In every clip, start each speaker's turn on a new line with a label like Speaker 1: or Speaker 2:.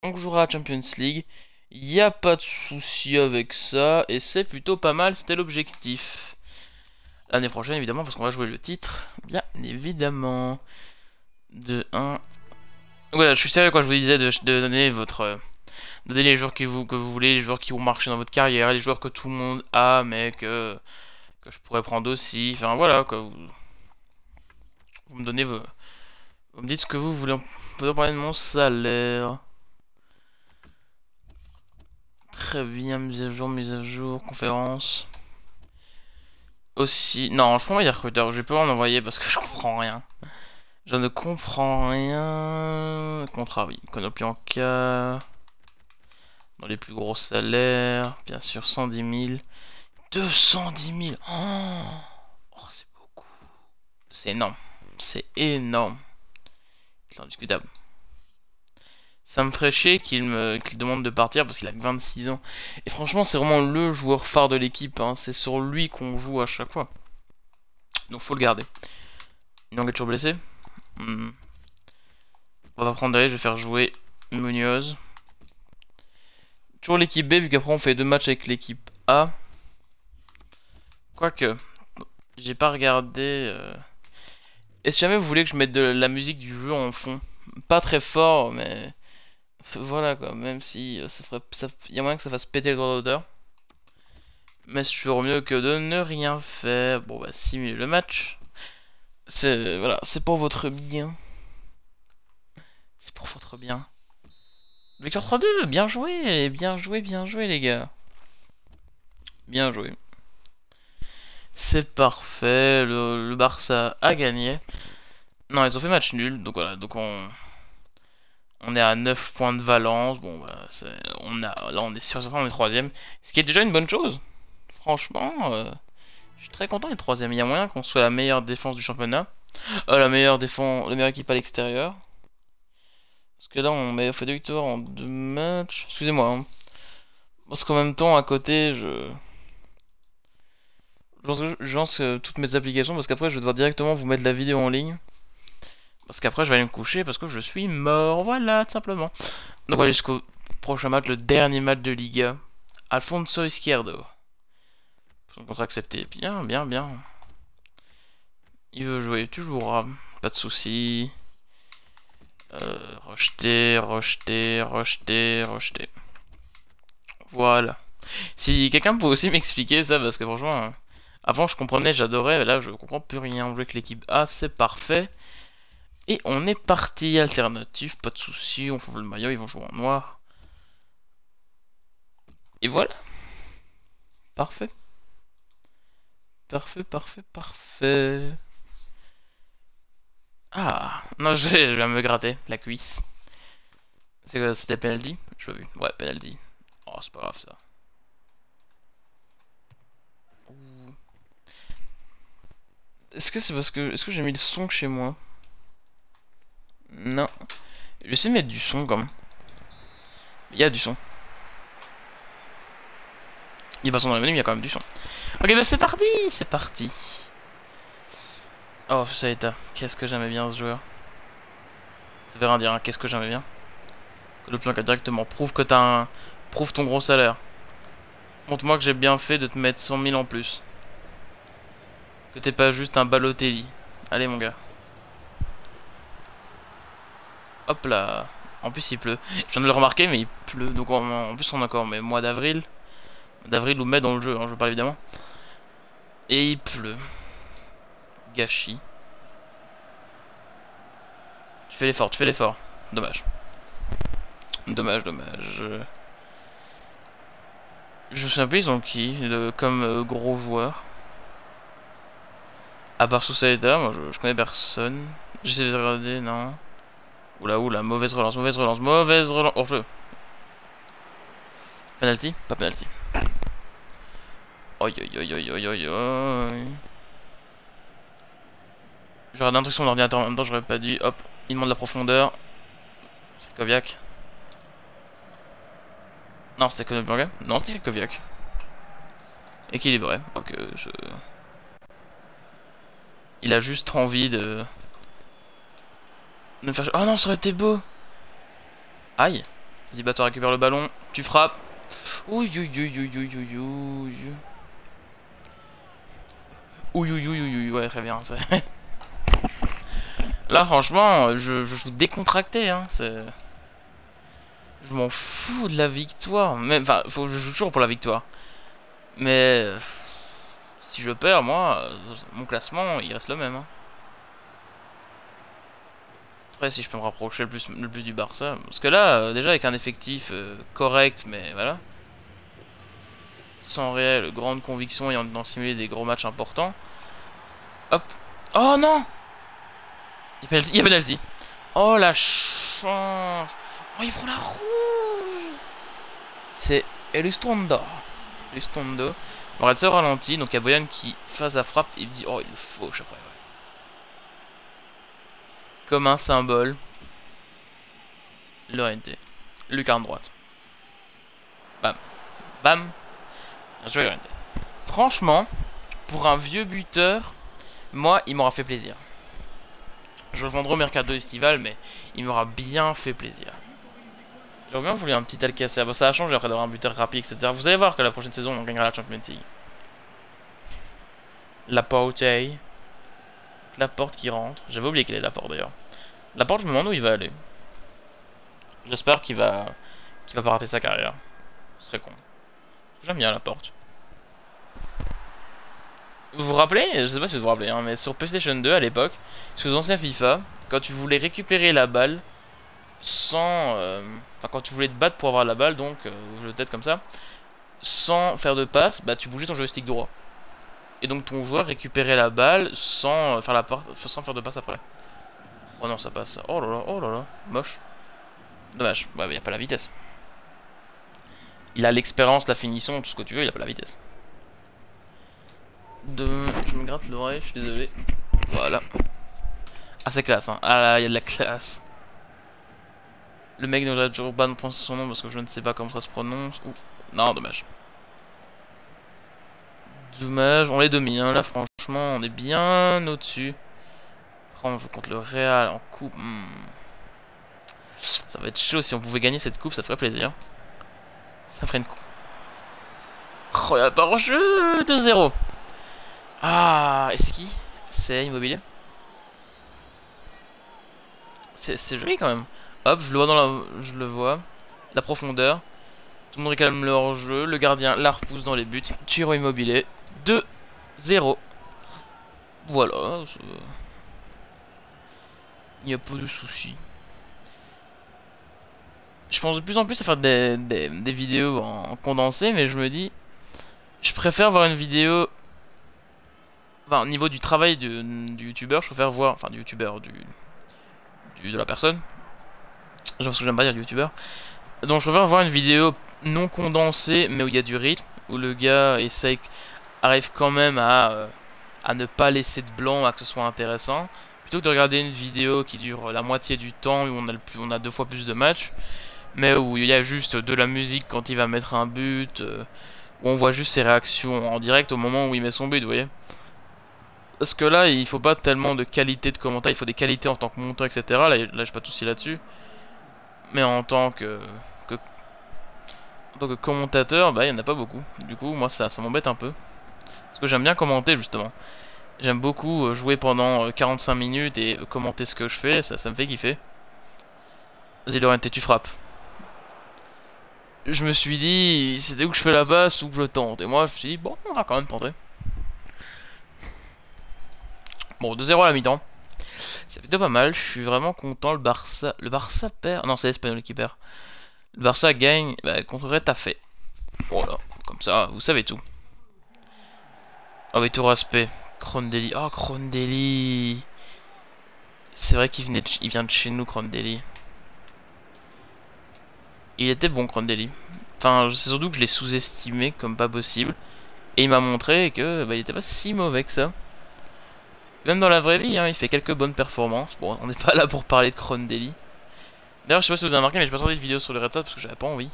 Speaker 1: On jouera à Champions League. Il n'y a pas de souci avec ça. Et c'est plutôt pas mal, c'était l'objectif. L'année prochaine, évidemment, parce qu'on va jouer le titre. Bien évidemment. De 1. Voilà, je suis sérieux quand je vous disais de donner votre. Donner les joueurs que vous voulez, les joueurs qui vont marcher dans votre carrière, les joueurs que tout le monde a, mais que je pourrais prendre aussi. Enfin voilà, quoi. Vous me donnez vos. Vous me dites ce que vous voulez. On peut parler de mon salaire. Très bien, mise à jour, conférence. Aussi. Non, je prends les recruteurs. Je vais pas en envoyer parce que je comprends rien. Je ne comprends rien. Contrat, oui. Konoplyanka. Dans les plus gros salaires. Bien sûr, 110 000. 210 000. Oh, c'est beaucoup. C'est énorme. C'est énorme. C'est indiscutable. Ça me ferait chier qu'il demande de partir parce qu'il a que 26 ans. Et franchement, c'est vraiment le joueur phare de l'équipe. Hein. C'est sur lui qu'on joue à chaque fois. Donc faut le garder. Nyang est toujours blessé. On va prendre je vais faire jouer Munoz. Toujours l'équipe B, vu qu'après on fait 2 matchs avec l'équipe A. Quoique, j'ai pas regardé. Et si jamais vous voulez que je mette de la musique du jeu en fond, pas très fort, mais voilà quoi, même si ça ferait, y a moyen que ça fasse péter le droit d'auteur. Mais c'est toujours mieux que de ne rien faire. Bon bah simuler le match. C'est voilà, c'est pour votre bien. C'est pour votre bien. Victor 3-2, bien joué, bien joué, bien joué les gars. Bien joué. C'est parfait, le Barça a gagné. Non, ils ont fait match nul, donc voilà, donc on est à 9 points de Valence. Bon, bah, là on est sur on est troisième, ce qui est déjà une bonne chose. Franchement, je suis très content d'être troisième. Il y a moyen qu'on soit la meilleure défense du championnat, la meilleure équipe à l'extérieur. Parce que là on fait 2 victoires en 2 matchs. Excusez-moi. Hein. Parce qu'en même temps, à côté, je lance toutes mes applications parce qu'après je vais devoir directement vous mettre la vidéo en ligne. Parce qu'après je vais aller me coucher parce que je suis mort, voilà, tout simplement. Donc on va aller jusqu'au prochain match, le dernier match de Liga. Alfonso Izquierdo. Son contrat accepté, bien, bien, bien. Il veut jouer, tu joueras, pas de soucis. Rejeter, rejeter, rejeter, rejeter. Voilà. Si quelqu'un peut aussi m'expliquer ça, parce que franchement, avant je comprenais, j'adorais, mais là je comprends plus rien. On joue avec l'équipe A, c'est parfait. Et on est parti, alternatif, pas de soucis, on change le maillot, ils vont jouer en noir. Et voilà. Parfait. Parfait, parfait, parfait. Ah, non, je vais me gratter la cuisse. C'était penalty? Je pas vu. Ouais, penalty. Oh, c'est pas grave ça. Est-ce que c'est parce que... Est-ce que j'ai mis le son chez moi? Non. Je vais essayer de mettre du son quand même. Il y a du son. Il n'y a pas son dans les menus, mais il y a quand même du son. Ok, bah c'est parti. C'est parti. Oh, ça a été. Qu'est-ce que j'aimais bien ce joueur. Ça veut rien dire, hein. Qu'est-ce que j'aimais bien. Le plan directement. Prouve que t'as un... Prouve ton gros salaire. Montre-moi que j'ai bien fait de te mettre 100 000 en plus. Que t'es pas juste un Balotelli. Allez mon gars. Hop là. En plus il pleut. Je viens de le remarquer mais il pleut. Donc en plus on a encore mais mois d'avril. D'avril ou mai dans le jeu, hein, je parle évidemment. Et il pleut. Gâchis. Tu fais l'effort, tu fais l'effort. Dommage. Dommage, dommage. Je me souviens plus ils ont qui comme gros joueur. À part Sousaïda, moi je connais personne. J'essaie de regarder, non. Oula, oula, mauvaise relance, mauvaise relance, mauvaise relance. Hors jeu. Penalty? Pas penalty. Oi, oi, oi, oi, oi, oi, oi. J'aurais l'instruction d'ordinateur en même temps, j'aurais pas dû. Hop, il demande la profondeur. C'est Koviak. Non, c'est Konoplyanka. Non, c'est Koviak. Équilibré. Ok, il a juste envie de me faire. Oh non, ça aurait été beau. Aïe. Vas-y, bah, tu récupères le ballon. Tu frappes. Ouh, ouh, ouh, ouh, ouh, ouh, ouh. Ouh, ouh, ouh, ouh, ouh, ouais, très bien. Là, franchement, je joue décontracté, hein. Je m'en fous de la victoire. Même, enfin, je joue toujours pour la victoire. Mais si je perds, moi, mon classement, il reste le même, hein. Après, si je peux me rapprocher le plus du Barça. Parce que là, déjà, avec un effectif correct, mais voilà. Sans réelle grande conviction et en simuler des gros matchs importants. Hop. Oh non! Il y a penalty. Oh la chance. Oh, il prend la rouge. C'est Elustondo. Elustondo. On regarde ça au ralenti. Donc il y a Boyan qui fasse la frappe. Il me dit, oh, il le fauche après. Ouais. Comme un symbole. L'ONT. Lucarne droite. Bam. Bam. Bien joué, l'ONT. Franchement, pour un vieux buteur, moi, il m'aura fait plaisir. Je le vendrai au mercato estival, mais il m'aura bien fait plaisir. J'aurais bien voulu un petit Alcacer. Bon, ça a changé après d'avoir un buteur rapide, etc. Vous allez voir que la prochaine saison, on gagnera la Champions League. Laporte. Laporte qui rentre. J'avais oublié quelle est Laporte d'ailleurs. Laporte, je me demande où il va aller. J'espère qu'il va pas rater sa carrière. Ce serait con. J'aime bien Laporte. Vous vous rappelez? Je sais pas si vous vous rappelez, hein, mais sur PlayStation 2 à l'époque, sur les anciens FIFA, quand tu voulais récupérer la balle sans... enfin, quand tu voulais te battre pour avoir la balle, donc, je le tête comme ça, sans faire de passe, bah tu bougeais ton joystick droit. Et donc ton joueur récupérait la balle sans faire sans faire de passe après. Oh non, ça passe. Oh là là, moche. Dommage, ouais, mais y a pas la vitesse. Il a l'expérience, la finition, tout ce que tu veux, il a pas la vitesse. Je me gratte l'oreille, je suis désolé. Voilà. Ah, c'est classe, hein. Ah là, il y a de la classe. Le mec ne doit toujours pas me prononcer son nom parce que je ne sais pas comment ça se prononce. Ouh. Non, dommage. Dommage, on les domine, hein. Là, franchement, on est bien au-dessus. On joue contre le Real en coupe. Ça va être chaud. Si on pouvait gagner cette coupe, ça ferait plaisir. Ça ferait une coupe. Oh, y'a pas jeu 2-0. Ah, et c'est qui? C'est Immobilier. C'est joli quand même. Hop, je le vois je le vois. La profondeur. Tout le monde réclame le hors-jeu. Le gardien la repousse dans les buts. Tir Immobilier. 2-0. Voilà. Il n'y a pas de souci. Je pense de plus en plus à faire des vidéos en condensé, mais je me dis, je préfère voir une vidéo. Enfin, au niveau du travail du youtubeur, je préfère voir. Enfin, du youtubeur, de la personne. Parce que j'aime pas dire du youtubeur. Donc, je préfère voir une vidéo non condensée, mais où il y a du rythme, où le gars arrive quand même à ne pas laisser de blanc, à que ce soit intéressant. Plutôt que de regarder une vidéo qui dure la moitié du temps, où on a 2 fois plus de matchs. Mais où il y a juste de la musique quand il va mettre un but, où on voit juste ses réactions en direct au moment où il met son but, vous voyez. Parce que là, il faut pas tellement de qualité de commentaire, il faut des qualités en tant que monteur, etc. Là, j'ai pas de soucis là-dessus. Mais en tant que commentateur, bah il y en a pas beaucoup. Du coup, moi ça m'embête un peu. Parce que j'aime bien commenter justement. J'aime beaucoup jouer pendant 45 minutes et commenter ce que je fais, ça me fait kiffer. Vas-y Laurent, tu frappes. Je me suis dit, c'était où que je fais la passe ou que je tente. Et moi, je me suis dit, bon, on va quand même tenter. Bon, 2-0 à la mi-temps. Ça fait plutôt pas mal. Je suis vraiment content. Le Barça perd. Non, c'est l'Espagnol qui perd. Le Barça gagne contre Retafe. Voilà, comme ça, vous savez tout. Ah oui, tout respect. Crondelli. Oh, Crondelli. C'est vrai qu'il vient de chez nous, Crondelli. Il était bon, Crondelli. Enfin, c'est surtout que je l'ai sous-estimé comme pas possible. Et il m'a montré que il était pas si mauvais que ça. Même dans la vraie vie, hein, il fait quelques bonnes performances. Bon, on n'est pas là pour parler de Crondelli. D'ailleurs, je sais pas si vous avez remarqué, mais j'ai pas tourné de vidéo sur le Red Hat parce que j'avais pas envie.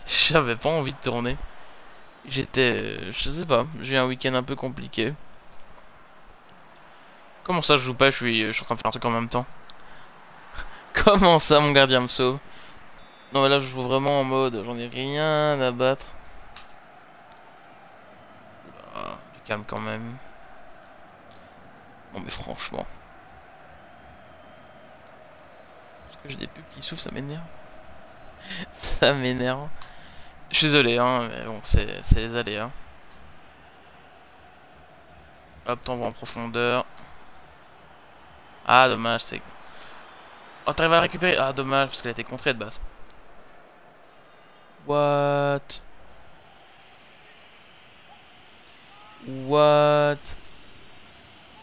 Speaker 1: J'avais pas envie de tourner. Je sais pas, j'ai un week-end un peu compliqué. Comment ça, je joue pas, je suis en train de faire un truc en même temps. Comment ça, mon gardien me sauve? Non mais là je joue vraiment en mode j'en ai rien à battre. Ah, du calme quand même. Non mais franchement. Parce que j'ai des pubs qui souffrent, ça m'énerve. Ça m'énerve. Je suis désolé hein, mais bon c'est les aléas. Hop, t'envoies en profondeur. Ah dommage, c'est... Oh t'arrives à la récupérer. Ah dommage, parce qu'elle a été contrée de base. What? What?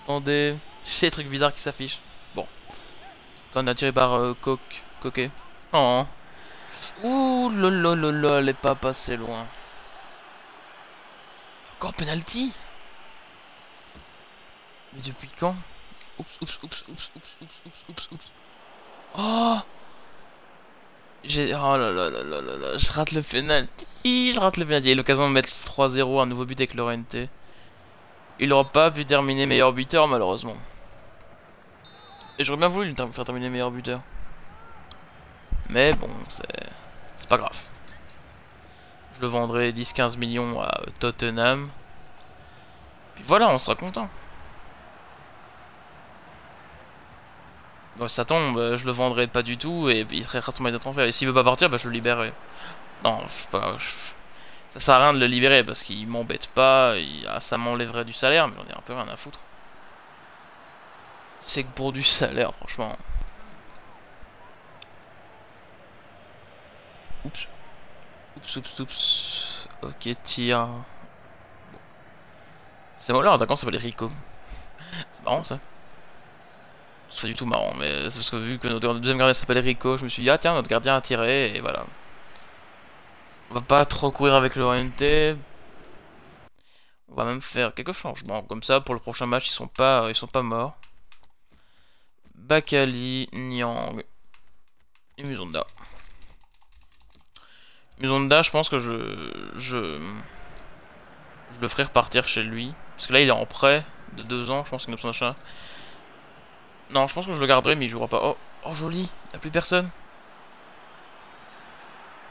Speaker 1: Attendez, j'ai des trucs bizarres qui s'affichent. Bon, quand on a tiré par Coquet. Oh. Ouh lolololo, elle est pas passée loin. Encore penalty? Mais depuis quand? Oups, oups, oups, oups, oups, oups, oups, oups, oups. Oh! J'ai... Oh là là là là là là, je rate le penalty, je rate le penalty. Il y a l'occasion de mettre 3-0, un nouveau but avec l'ORNT. Il n'aura pas pu terminer meilleur buteur, malheureusement. Et j'aurais bien voulu lui faire terminer meilleur buteur. Mais bon, c'est pas grave. Je le vendrai 10-15 millions à Tottenham. Puis voilà, on sera content. Bon, ça tombe, je le vendrai pas du tout et il serait sur de transfert. Et s'il veut pas partir, bah, je le libérerai. Non, je sais pas. Ça sert à rien de le libérer parce qu'il m'embête pas. Ça m'enlèverait du salaire, mais j'en ai un peu rien à foutre. C'est que pour du salaire, franchement. Oups. Oups, oups, oups. Ok, tir. Bon. C'est moi, leur attaquant s'appelle Rico. C'est marrant ça. C'est pas du tout marrant, mais c'est parce que vu que notre deuxième gardien s'appelle Rico, je me suis dit, ah tiens, notre gardien a tiré, et voilà. On va pas trop courir avec l'ONT. On va même faire quelques changements, comme ça, pour le prochain match, ils sont pas morts. Bakali, Nyang et Musonda. Musonda, je pense que je le ferai repartir chez lui. Parce que là, il est en prêt de 2 ans, je pense, une option d'achat. Non, je pense que je le garderai, mais il jouera pas. Oh, oh joli, y'a plus personne.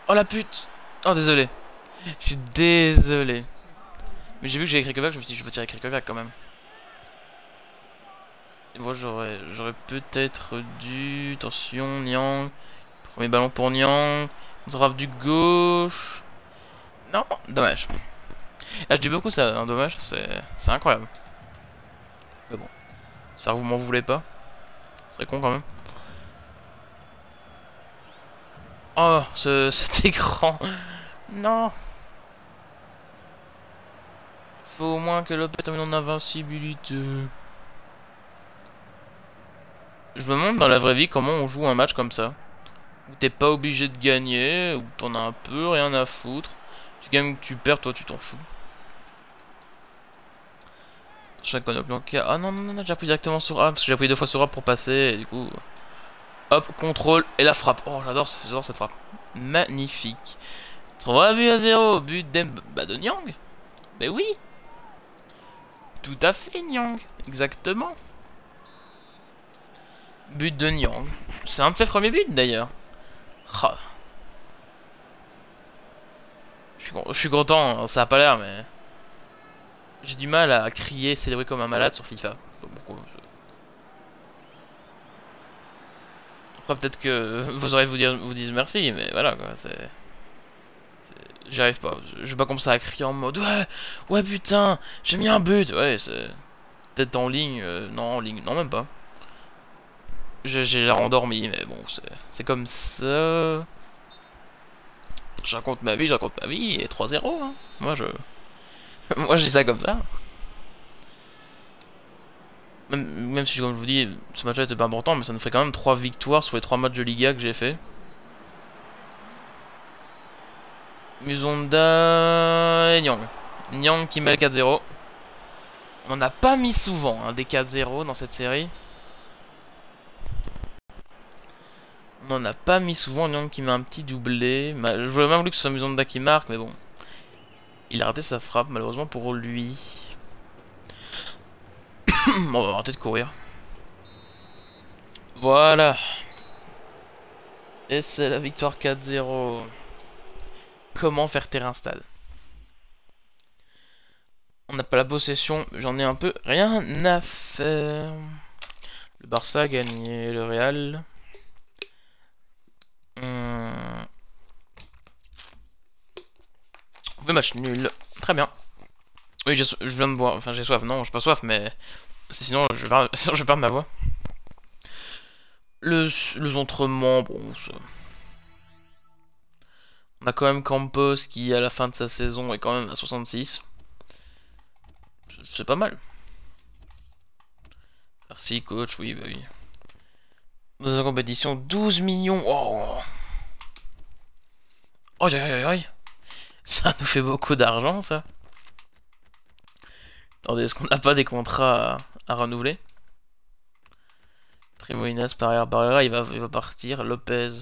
Speaker 1: Oh la pute. Oh, désolé. Je suis désolé. Mais j'ai vu que j'ai écrit Kovac, je me suis dit, je peux tirer avec Kovac quand même. Et moi, j'aurais peut-être dû... Attention, Nyang. Premier ballon pour Nyang. On se rave du gauche. Non, dommage. Là, je dis beaucoup ça, hein, dommage. C'est incroyable. Mais bon. J'espère que vous m'en voulez pas. Ce serait con quand même. Oh, cet écran. Non. Faut au moins que Lopez termine en invincibilité. Je me demande dans la vraie vie comment on joue un match comme ça. Où t'es pas obligé de gagner, où t'en as un peu rien à foutre. Tu gagnes ou tu perds, toi tu t'en fous. Chaque ah non, non, non, j'ai appuyé directement sur A, parce que j'ai appuyé 2 fois sur A pour passer, et du coup... Hop, contrôle, et la frappe. Oh, j'adore cette frappe. Magnifique. 3 buts à 0, but de Nyang. Mais oui. Tout à fait, Nyang. Exactement. But de Nyang. C'est un de ses premiers buts, d'ailleurs. Ah. Je suis content, hein, ça a pas l'air, mais... J'ai du mal à crier, célébrer comme un malade sur FIFA. Pourquoi Après, peut-être que vos oreilles vous disent merci, mais voilà, quoi, J'y arrive pas. Je vais pas commencer à crier en mode ouais, ouais putain, j'ai mis un but. Ouais, c'est peut-être en ligne, non en ligne, non même pas. J'ai l'air endormi, mais bon, c'est comme ça. Je raconte ma vie et 3-0. Hein. Moi moi je dis ça comme ça. Même si comme je vous dis, ce match-là était pas important, mais ça nous fait quand même 3 victoires sur les 3 matchs de Liga que j'ai fait. Musonda et Nyang. Nyang qui met le 4-0. On n'en a pas mis souvent hein, des 4-0 dans cette série. On n'en a pas mis souvent. Nyang qui met un petit doublé. Je voulais même voulu que ce soit Musonda qui marque, mais bon. Il a raté sa frappe, malheureusement pour lui. Bon, on va arrêter de courir. Voilà. Et c'est la victoire 4-0. Comment faire terrain-stade? On n'a pas la possession, j'en ai un peu rien à faire. Le Barça a gagné, le Real. Match nul. Très bien. Oui, je viens de boire. Enfin, j'ai soif. Non, j'ai pas soif, mais sinon sinon, je vais perdre ma voix. Le centrement, bon, on a quand même Campos qui, à la fin de sa saison, est quand même à 66. C'est pas mal. Merci, coach. Oui, bah oui. Dans la compétition, 12 millions. Oh, oh, ça nous fait beaucoup d'argent, ça. Attendez, est-ce qu'on n'a pas des contrats à renouveler? Trimoinas, Barrera, il va partir. Lopez.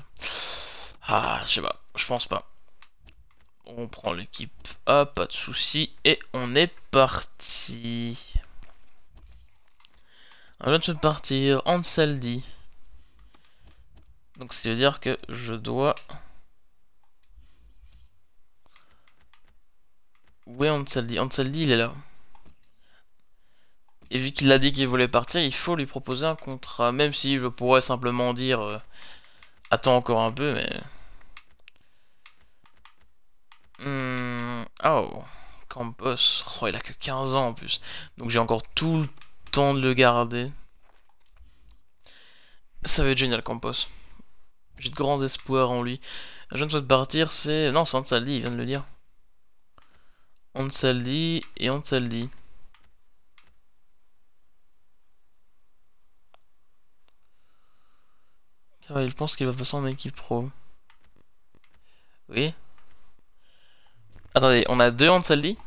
Speaker 1: Ah, je sais pas. Je pense pas. On prend l'équipe. Ah, pas de soucis. Et on est parti. Je viens de partir. Ansaldi. Donc, ça veut dire que je dois... Où est Ansaldi? Ansaldi, il est là. Et vu qu'il a dit qu'il voulait partir, il faut lui proposer un contrat. Même si je pourrais simplement dire... attends encore un peu, mais... Oh, Campos. Oh, il a que 15 ans en plus. Donc j'ai encore tout le temps de le garder. Ça va être génial, Campos. J'ai de grands espoirs en lui. Je ne souhaite partir, c'est... Non, c'est Ansaldi, il vient de le dire. Ansaldi et Ansaldi. Ah ouais, je pense qu'il va passer en équipe pro. Oui. Attendez, on a deux Ansaldi.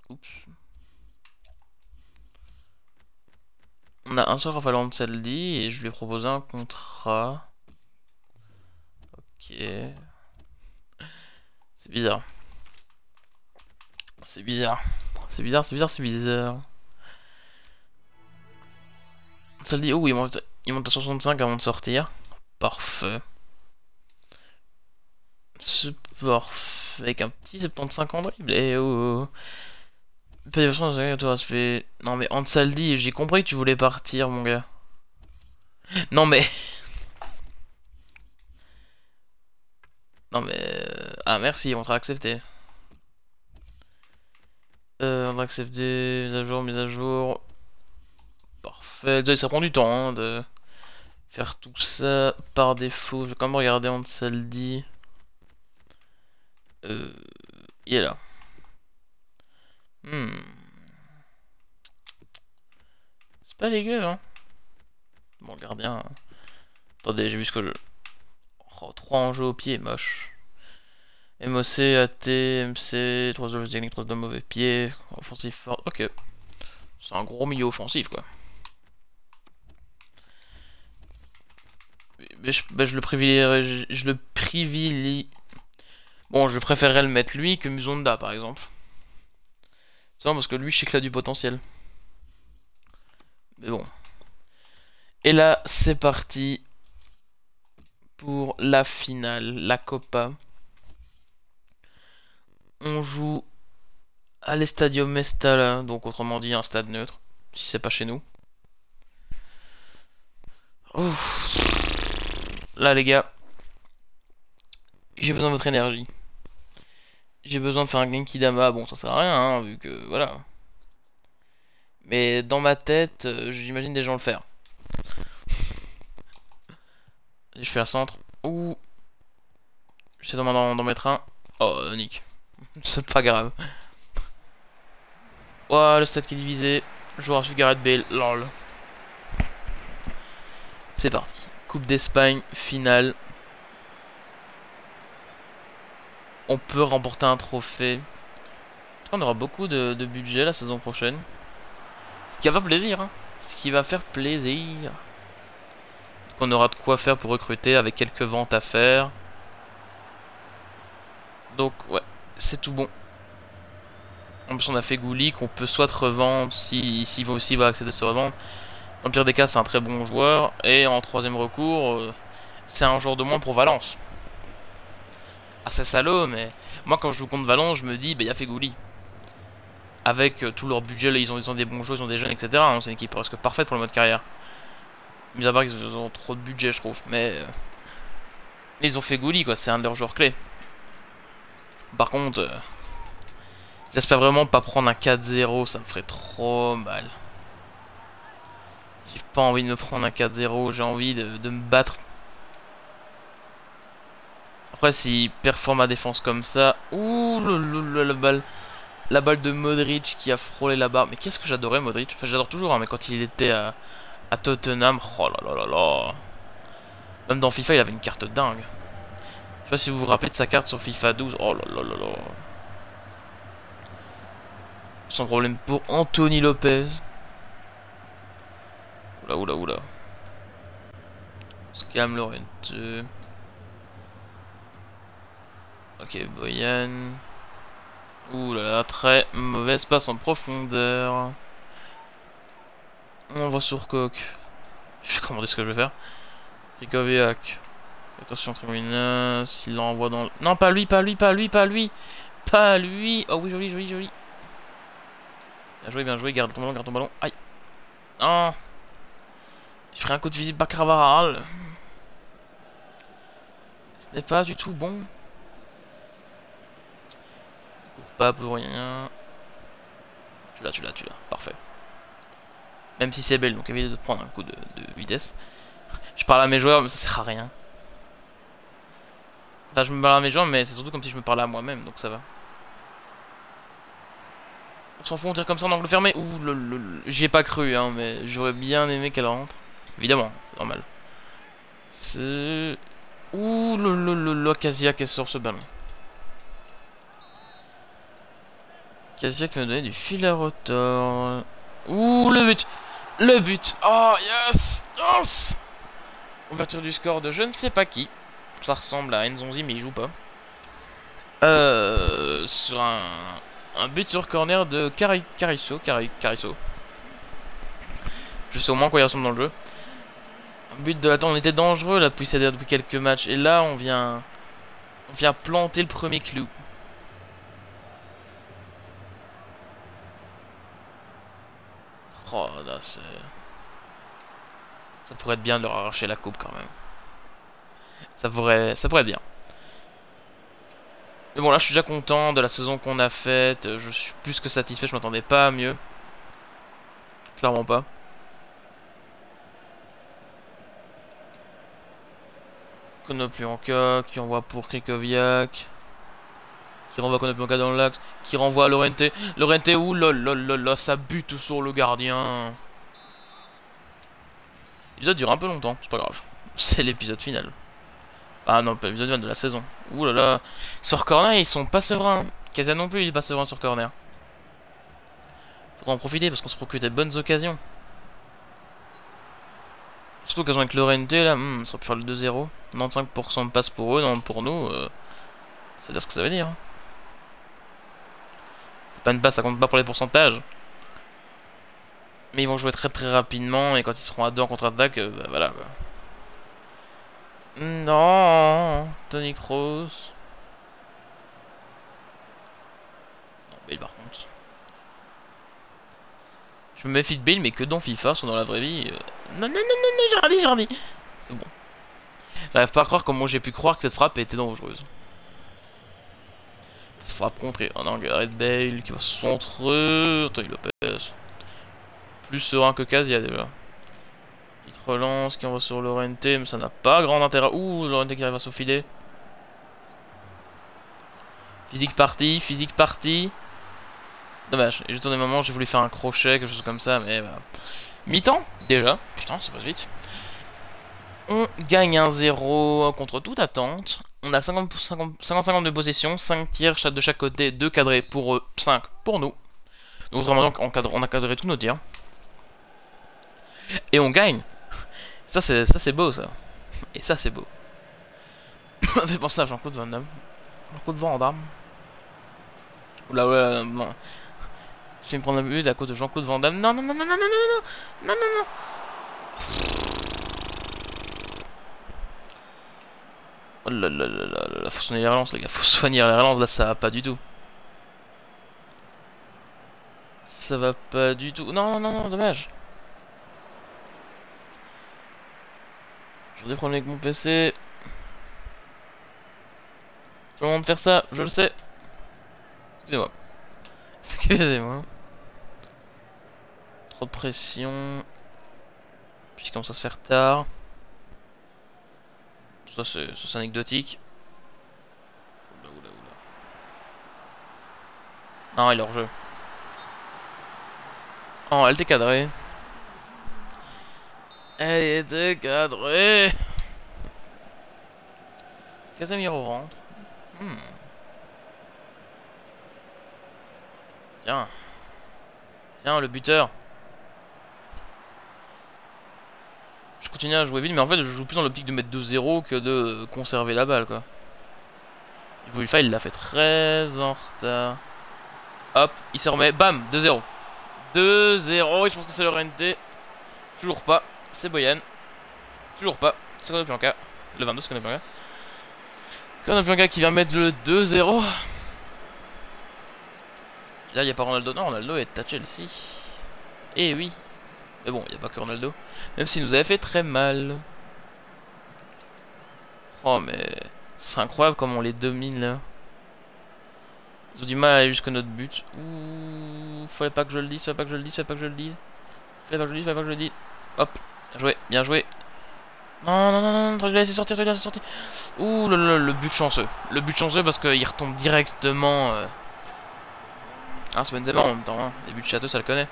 Speaker 1: Oups. On a un seul Rafael Ansaldi et je lui ai proposé un contrat. Ok. C'est bizarre. C'est bizarre. C'est bizarre, c'est bizarre, c'est bizarre. Ansaldi, oh, il monte à 65 avant de sortir. Parfait. C'est parfait. Avec un petit 75 en dribble. Et oh. Toi, fait... Non mais Ansaldi, j'ai compris que tu voulais partir, mon gars. Non mais... Non mais... Ah merci, on t'a accepté. On va accepter, mise à jour, mise à jour. Parfait. Déjà, ça prend du temps hein, de faire tout ça par défaut. Je vais quand même regarder Ansaldi. Il est là. C'est pas dégueu, hein. Bon, gardien. Attendez, j'ai vu ce que je... Oh, 3 en jeu au pied, moche. MOC, AT, MC, 3 de technique, 3 de mauvais pied, offensif fort. Ok. C'est un gros milieu offensif, quoi. Mais je le privilégie. Je le privilégie. Bon, je préférerais le mettre lui que Musonda, par exemple. C'est vrai parce que lui, je sais qu'il a du potentiel. Mais bon. Et là, c'est parti pour la finale, la Copa. On joue à l'Estadio Mestalla, donc autrement dit un stade neutre, si c'est pas chez nous. Ouf. Là, les gars, j'ai besoin de votre énergie. J'ai besoin de faire un Genki Dama. Bon, ça sert à rien, hein, vu que voilà. Mais dans ma tête, j'imagine des gens le faire. Je fais un centre. Ouh. J'essaie d'en mettre un. Oh, nick. C'est pas grave. Oh, le stade qui est divisé. Joueur sur Gareth Bale. Lol. C'est parti. Coupe d'Espagne, finale. On peut remporter un trophée. On aura beaucoup de budget la saison prochaine. Ce qui va faire plaisir, hein. Ce qui va faire plaisir. Donc on aura de quoi faire pour recruter avec quelques ventes à faire. Donc ouais, c'est tout bon. En plus on a fait Gouli qu'on peut soit revendre, si va accepter de se revendre. Dans le pire des cas, c'est un très bon joueur. Et en troisième recours, c'est un joueur de moins pour Valence. Ah, c'est salaud, mais moi, quand je joue contre Valence, je me dis, bah, y a Fegouli. Avec tout leur budget, là, ils ont des bons joueurs, ils ont des jeunes, etc. Hein, c'est une équipe presque parfaite pour le mode carrière. Mis à part qu'ils ont trop de budget, je trouve. Mais ils ont Fegouli, quoi. C'est un de leurs joueurs clés. Par contre, j'espère vraiment pas prendre un 4-0. Ça me ferait trop mal. J'ai pas envie de me prendre un 4-0. J'ai envie de me battre. Après, s'il performe à défense comme ça... Ouh, la balle. La balle de Modric qui a frôlé la barre. Mais qu'est-ce que j'adorais Modric. Enfin, j'adore toujours, hein, mais quand il était à Tottenham... Oh là là là là. Même dans FIFA, il avait une carte dingue. Je sais pas si vous vous rappelez de sa carte sur FIFA 12. Oh là là là là. Sans problème pour Anthony Lopez. Oula oula oula. Scam Laurent. Ok, Boyan. Ouh là là, très mauvaise passe en profondeur. On va sur Coq. Je vais commander ce que je vais faire. Rikoviak. Attention, Tréminas. Il l'envoie dans... Non, pas lui, pas lui, pas lui, pas lui. Pas lui. Oh oui, joli, joli, joli. Bien joué, garde ton ballon, garde ton ballon. Aïe. Ah. Je ferai un coup de visite Bacaravaral. Ce n'est pas du tout bon. Cours pas pour rien. Tu l'as. Parfait. Même si c'est belle, donc évitez de prendre un coup de vitesse. Je parle à mes joueurs, mais ça sert à rien. Enfin, je me parle à mes joueurs, mais c'est surtout comme si je me parlais à moi-même, donc ça va. On s'en fout, on tire comme ça en angle fermé. Ouh, j'y ai pas cru, hein, mais j'aurais bien aimé qu'elle rentre. Évidemment, c'est normal. C'est... Ouh, Casia qui sort ce ballon. Casia qui va me donner du fil à retordre. Ouh, le but. Le but. Oh, yes. Yes. Ouverture du score de je ne sais pas qui. Ça ressemble à Nzonzi, mais il joue pas. Sur un but sur corner de Carisso. Je sais au moins quoi il ressemble dans le jeu. Un but de... Attends, on était dangereux là depuis quelques matchs. Et là, on vient planter le premier clou. Oh là, c'est... Ça pourrait être bien de leur arracher la coupe quand même. Ça pourrait être bien. Mais bon, là, je suis déjà content de la saison qu'on a faite. Je suis plus que satisfait. Je m'attendais pas à mieux. Clairement pas. Konoplyanka qui envoie pour Krikoviak. Qui renvoie Konoplyanka dans l'axe. Qui renvoie à Llorente. Llorente, ouh là, ça bute sur le gardien. L'épisode dure un peu longtemps, c'est pas grave. C'est l'épisode final. Ah non, pas l'épisode final de la saison. Ouh là là. Sur corner, ils sont pas sereins. Casia non plus, il est pas serein sur corner. Faudra en profiter parce qu'on se procure des bonnes occasions. Surtout qu'elles ont avec Llorente là, ça peut faire le 2-0. 95% de passe pour eux, non pour nous. C'est dire ce que ça veut dire. C'est pas une passe, ça compte pas pour les pourcentages. Mais ils vont jouer très très rapidement et quand ils seront à 2 en contre-attaque, bah voilà. Quoi. Non, Tony Kroos. Non, Bale par contre. Je me méfie de Bale, mais que dans FIFA, sont dans la vraie vie. Non, j'ai rien dit. C'est bon. J'arrive pas à croire comment j'ai pu croire que cette frappe était dangereuse. Cette frappe contrée. Oh non, Gareth Bale qui va se centrer. Attends, il Lopez. Plus serein que Casia déjà. Petite relance qui envoie sur Llorente, mais ça n'a pas grand intérêt. Ouh, Llorente qui arrive à s'aufiler. Physique partie. Dommage. Et juste dans des moments, j'ai voulu faire un crochet, quelque chose comme ça, mais voilà. Mi-temps, déjà. Putain, ça passe vite. On gagne 1-0 contre toute attente. On a 50-50 de possession, 5 tirs de chaque côté, 2 cadrés pour eux, 5 pour nous. Donc vraiment, on a cadré tous nos tirs. Et on gagne. Ça c'est beau ça. Et ça c'est beau. On fait penser à Jean-Claude Van Damme. Jean-Claude Van Damme. Oula, non. Je vais me prendre un but à cause de Jean-Claude Van Damme. Non. Oh là là là là là, faut soigner les relances les gars, faut soigner les relances, là ça va pas du tout. Ça va pas du tout. Non, non, non, dommage. J'ai des problèmes avec mon PC. Je vais de faire ça, je le sais. Excusez-moi. Excusez-moi. Trop de pression. Puis il commence à se faire tard. Ça c'est anecdotique. Oula, oula, oula. Non, il est hors jeu. Oh, elle était cadrée. Elle était cadrée. Casemiro rentre. Tiens. Tiens, le buteur. Je continue à jouer vite, mais en fait, je joue plus dans l'optique de mettre 2-0 que de conserver la balle, quoi. J'ai voulu le faire, il l'a fait très en retard. Hop, il se remet. Bam, 2-0. 2-0, et je pense que c'est le RNT. Toujours pas. C'est Boyan. Toujours pas. C'est Konoplyanka. Le 22, c'est Konoplyanka. Konoplyanka qui vient mettre le 2-0. Là, il n'y a pas Ronaldo. Non, Ronaldo est à Chelsea. Eh oui. Mais bon, il n'y a pas que Ronaldo. Même s'il nous avait fait très mal. Oh, mais c'est incroyable comment on les domine là. Ils ont du mal à aller jusqu'à notre but. Ouh, fallait pas que je le dise, fallait pas que je le dise, fallait pas que je le dise. Fallait pas que je le dise, fallait pas que je le dise. Hop, bien joué, bien joué. Non, non, non, non, je l'ai laissé sortir, je l'ai laissé sortir. Ouh, le but chanceux. Le but chanceux parce qu'il retombe directement. Ah, c'est Benzema en même temps, hein. Les buts de château, ça le connaît.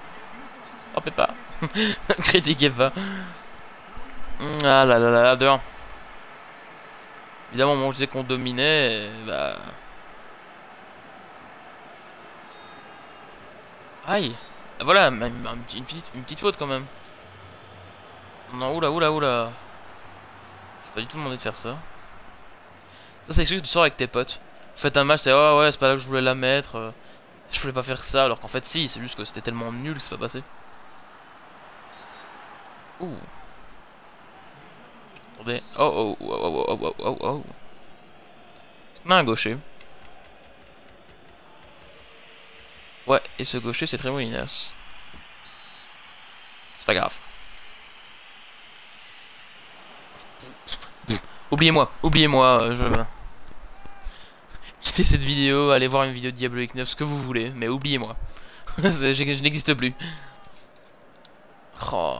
Speaker 1: Oh, pas. Critiquez pas. Ah là là là, 2-1. Évidemment, moi je disais qu'on dominait, bah... Aïe. Ah, voilà, une petite faute quand même. Non, oula, oula, oula. J'ai pas du tout demandé de faire ça. Ça, c'est excuse que tu sors avec tes potes. Vous faites un match, c'est oh ouais, c'est pas là que je voulais la mettre. Je voulais pas faire ça, alors qu'en fait, si, c'est juste que c'était tellement nul que c'est pas passé. Ouh. Attendez. Oh, oh, oh, oh, oh, oh, oh, oh. On a un gaucher. Ouais, et ce gaucher, c'est très Molinas. C'est pas grave. Oubliez-moi, oubliez-moi, je... Quittez cette vidéo, allez voir une vidéo de Diablo X9, ce que vous voulez, mais oubliez-moi. Je n'existe plus. Oh.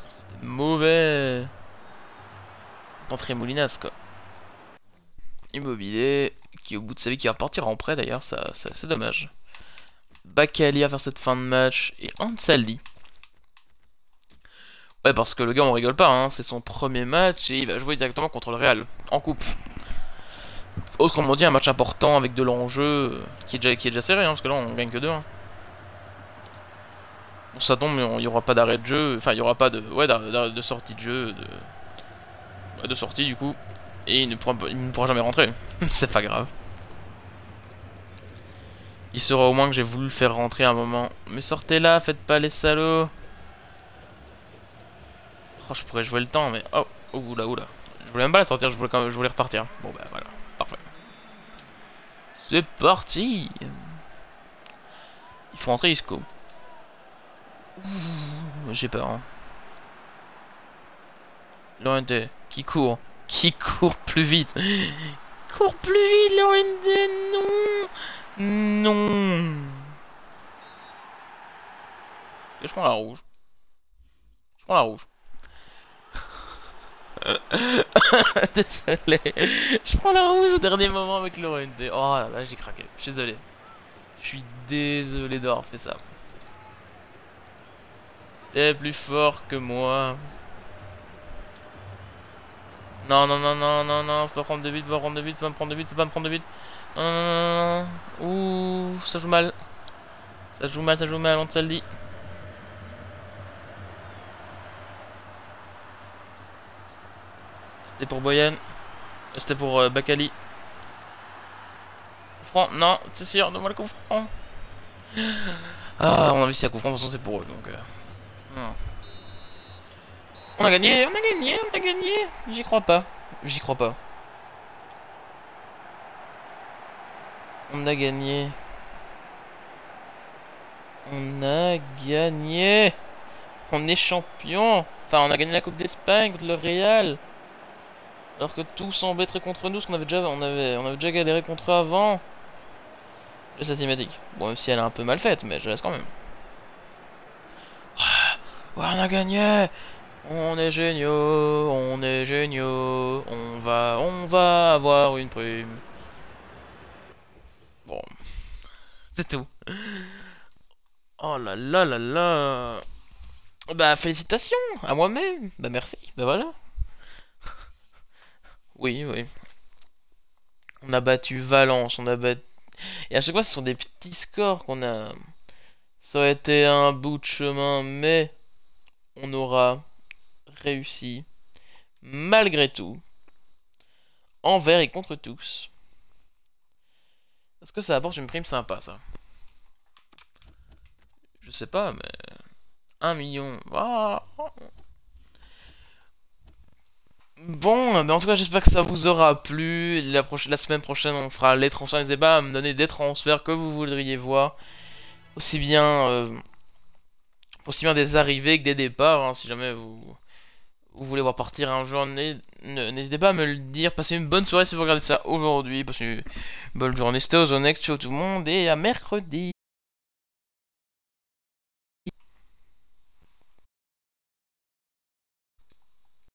Speaker 1: C'était mauvais. Entrée Molinas, quoi. Immobilier, qui au bout de sa vie, qui va partir en prêt d'ailleurs, ça c'est dommage. Bakali à faire cette fin de match, et Ansaldi. Ouais, parce que le gars, on rigole pas, hein, c'est son premier match, et il va jouer directement contre le Real, en coupe. Autrement dit, un match important avec de l'enjeu, qui est déjà serré, hein, parce que là, on gagne que 2. Hein. Bon, ça tombe, mais il n'y aura pas d'arrêt de jeu, enfin, il n'y aura pas de, ouais, de sortie de jeu, de sortie du coup. Et il ne pourra jamais rentrer. C'est pas grave. Il saura au moins que j'ai voulu le faire rentrer à un moment. Mais sortez là, faites pas les salauds. Oh, je pourrais jouer le temps, mais... Oh, oh, oula, oula. Je voulais même pas la sortir, je voulais repartir. Bon, bah voilà, parfait. C'est parti. Il faut rentrer Isco. J'ai peur, hein. Lorente, qui court. Qui court plus vite. Cours plus vite, Lorente, non. Non. Et je prends la rouge. Je prends la rouge. Désolé. Je prends la rouge au dernier moment avec Lorente. Oh là, j'ai craqué. Je suis désolé. Je suis désolé d'avoir fait ça. C'était plus fort que moi. Non, non, non, non, non, non, faut pas prendre de but, faut pas prendre de but, faut pas me prendre de but, faut pas me prendre de but. Non, non, non, non, non. Ouh, ça joue mal. Ça joue mal, on te le dit. C'était pour Boyan. C'était pour Bakali. Coup franc, non, c'est sûr, donne-moi le coup franc. Ah, on a vu si à coup franc, de toute façon c'est pour eux, donc... Non. On a gagné, on a gagné, on a gagné. J'y crois pas. J'y crois pas. On a gagné. On a gagné. On est champion. Enfin, on a gagné la Coupe d'Espagne contre le Real. Alors que tout semblait être contre nous, parce qu'on avait déjà galéré contre eux avant. Juste la cinématique. Bon, même si elle est un peu mal faite, mais je laisse quand même. Ouais, on a gagné. On est géniaux, on est géniaux. On va avoir une prime. Bon, c'est tout. Oh là là là là. Bah, félicitations à moi-même. Bah, merci. Bah, voilà. Oui, oui. On a battu Valence, on a battu... Et à chaque fois, ce sont des petits scores qu'on a... Ça aurait été un bout de chemin, mais on aura réussi, malgré tout, envers et contre tous. Est-ce que ça apporte une prime sympa, ça? Je sais pas, mais... 1 million. Ah. Bon, mais en tout cas, j'espère que ça vous aura plu. La semaine prochaine, on fera les transferts. N'hésitez pas à me donner des transferts que vous voudriez voir. Aussi bien, aussi bien des arrivées que des départs. Hein, si jamais vous voulez voir partir un joueur, n'hésitez pas à me le dire. Passez une bonne soirée si vous regardez ça aujourd'hui. Passez une bonne journée. C'était Ozonex. Ciao tout le monde et à mercredi.